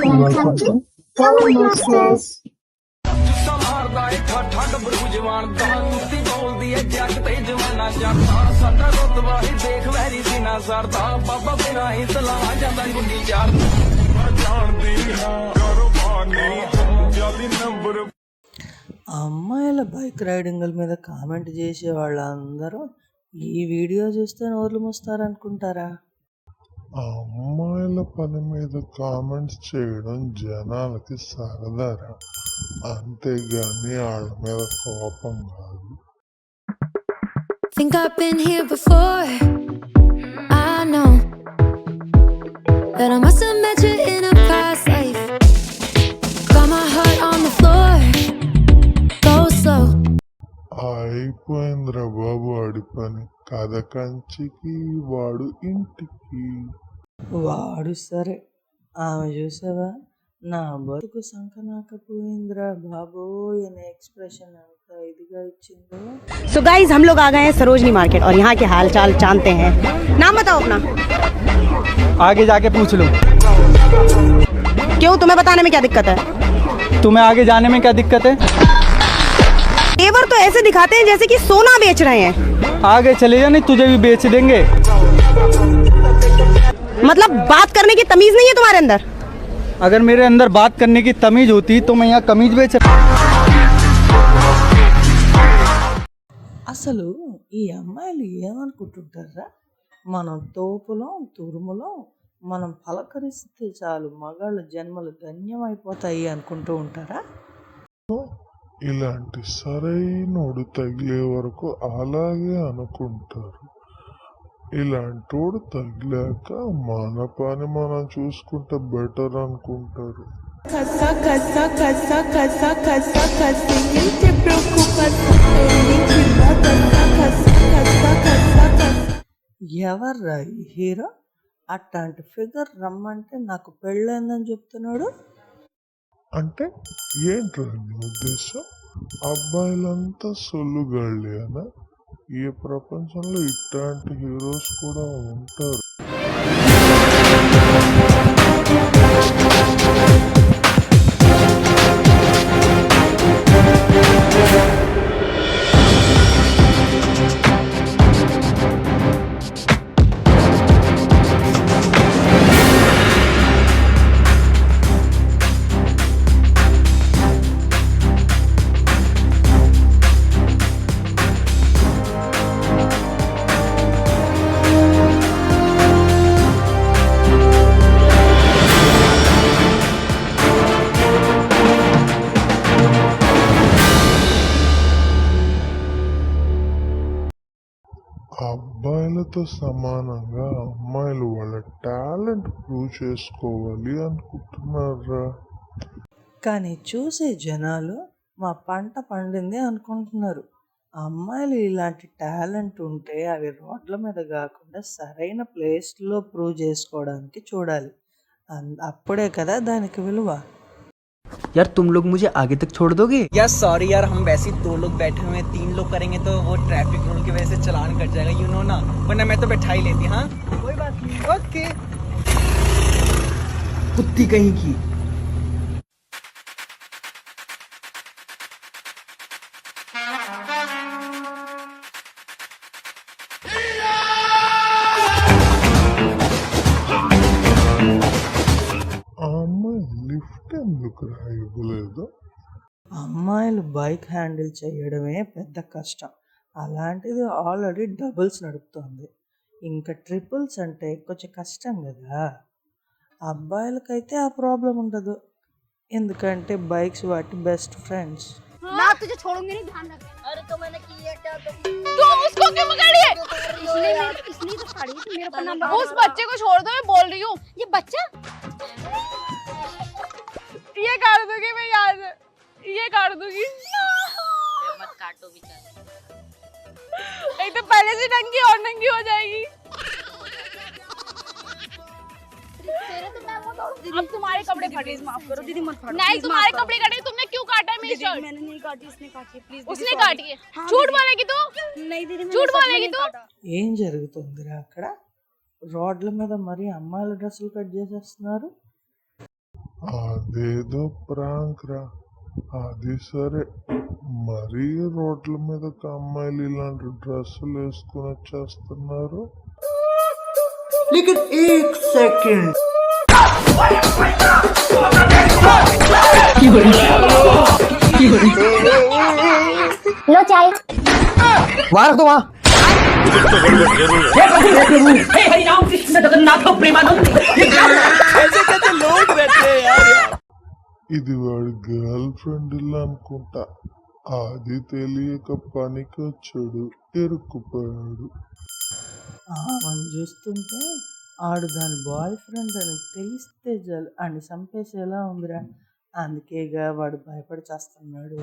Welcome to Color Masters. ਮਾਰਦਾ ਏ ਠੱਠ brew ਜਵਾਨ ਦਾ ਕੁੱਤੀ ਬੋਲਦੀ ਏ ਜੱਗ ਤੇ ਜਵਾਨਾ ਜਾਂਦਾ ਸਾਡਾ ਰੁਤਬਾ ਹੀ ਦੇਖ ਵੈਰੀ ਸੀਨਾ ਸਰਦਾ ਬਾਬਾ ਬਿਨਾ ਹੀ ਸਲਾਹ ਜਾਂਦਾ ਗੁੰਡੀ ਚਾਰ ਜਾਣਦੀ ਹਾਂ ਗਰਬਾਨੀ ਜਲਦੀ ਨੰਬਰ అమ్మాయిల బైక్ రైడింగుల మీద కామెంట్ చేసే వాళ్ళందరూ ఈ వీడియో చూస్తే నోర్లు మూస్తారనుకుంటారా? అమ్మాయిల పని మీద కామెంట్స్ చేయడం జనాలకి సరదారా, అంతేగాని వాళ్ళ మీద కోపం కాదు. Think I've been here before. I know that I must have met you in a past life. Got my heart on the floor. Go slow. అయిపోయిందిరా బాబు వాడి పని, కథ కంచికి వాడు ఇంటికి. వాడు సరే, ఆమె చూసావా నా బతుకు సంకనాకపోయిందిరా బాబోయ్ అనే ఎక్స్ప్రెషన్ ఎంత ఇదిగా ఇచ్చిందో. सो गाइस हम लोग आ गए हैं सरोजनी मार्केट और यहाँ के हाल चाल जानते हैं. नाम बताओ अपना. आगे जाके पूछ लो. क्यों, तुम्हें बताने में क्या दिक्कत है? तुम्हें आगे जाने में क्या दिक्कत है? तेवर तो ऐसे दिखाते हैं जैसे कि सोना बेच रहे हैं. आगे चले जा, नहीं तुझे भी बेच देंगे. मतलब बात करने की तमीज नहीं है तुम्हारे अंदर? अगर मेरे अंदर बात करने की तमीज होती तो मैं यहाँ कमीज बेच. అసలు ఈ అమ్మాయిలు ఏమనుకుంటుంటారా? మనం తోపులో తురుములో మనం పలకరిస్తే చాలు మగాళ్ళ జన్మలు ధన్యమైపోతాయి అనుకుంటూ ఉంటారా? ఇలాంటి సరైనోడు తగిలే వరకు అలాగే అనుకుంటారు. ఇలాంటోడు తగిలాక మన పని మనం చూసుకుంటే బెటర్ అనుకుంటారు. ఎవర్రా ఈ హీరో? అట్లాంటి ఫిగర్ రమ్మంటే నాకు పెళ్ళైందని చెప్తున్నాడు. అంటే ఏంట్రా నీ ఉద్దేశం? అబ్బాయిలంతా సొల్లుగాళ్ళేనా? ఈ ప్రపంచంలో ఇట్లాంటి హీరోస్ కూడా ఉంటారు. అబ్బాయిలతో సమానంగా అమ్మాయిలు వాళ్ళ టాలెంట్ ప్రూవ్ చేసుకోవాలి అనుకుంటున్నారా? కానీ చూసే జనాలు మా పంట పండింది అనుకుంటున్నారు. అమ్మాయిలు ఇలాంటి టాలెంట్ ఉంటే అవి రోడ్ల మీద కాకుండా సరైన ప్లేస్లో ప్రూవ్ చేసుకోవడానికి చూడాలి. అప్పుడే కదా దానికి విలువ. यार तुम लोग मुझे आगे तक छोड़ दोगे? यार सॉरी यार, हम वैसे ही 2 लोग बैठे हुए हैं, 3 लोग करेंगे तो वो ट्रैफिक रूल की वजह से चलान कट जाएगा, यू नो ना, वरना मैं तो बैठा ही लेती. हाँ कोई बात नहीं, ओके. कुत्ती कहीं की. ఆ అమ్మాయి లిఫ్ట్ ఎందుకు ఇవ్వలేదు? అమ్మాయిలు బైక్ హ్యాండిల్ చేయడమే పెద్ద కష్టం. అలాంటిది ఆల్రెడీ డబుల్స్ నడుపుతోంది, ఇంకా ట్రిపుల్స్ అంటే కొంచెం కష్టం కదా. అబ్బాయిలకైతే ఆ ప్రాబ్లం ఉండదు, ఎందుకంటే బైక్స్ వాటి బెస్ట్ ఫ్రెండ్స్. ना तुझे छोड़ूंगी नहीं, ध्यान रख. अरे तो मैंने किया क्या? तुम उसको क्यों पकड़ी? इसलिए तो खड़ी थी मेरे पर. उस बच्चे को छोड़ दो, मैं बोल रही हूँ. ये बच्चा ये काट दूंगी मैं, याद ये काट दूंगी. मत काटो बेचारा. एक तो पहले से नंगी और नंगी हो जाएगी. अब तुम्हारे कपड़े फटे, माफ करो दीदी, मत फाड़ो. नहीं तुम्हारे कपड़े कटे, तुमने क्यों काटा है मेरी शर्ट? मैंने नहीं काटी, इसने काटी है. प्लीज उसने काटी है. झूठ बोलेगी तू? नहीं दीदी, झूठ बोलेगी तू? ఏం జరుగుతుందిరా అక్కడ? రోడ్ల మీద మరి అమ్మాయిల డ్రెస్సులు కట్ చేసేస్తున్నారు. ఆ అదేదో ప్రాంక్ రా. అది సరే, మరీ రోడ్ల మీద అమ్మాయిలు ఇలాంటి డ్రెస్సులు వేసుకుని వచ్చేస్తున్నారు. लेकिन एक सेकंड लो चाय वहां रख दो वहां ఇది వాడి గర్ల్ ఫ్రెండ్ ఇల్లు అనుకుంటా. అది తెలియక పనికి వచ్చాడు, ఇరుక్కుపోయాడు. ఆమెను చూస్తుంటే ఆడు దాని బాయ్ ఫ్రెండ్ అని తెలిస్తే చాలు అని చంపేసేలా ఉందిరా. అందుకేగా వాడు భయపడి చేస్తున్నాడు.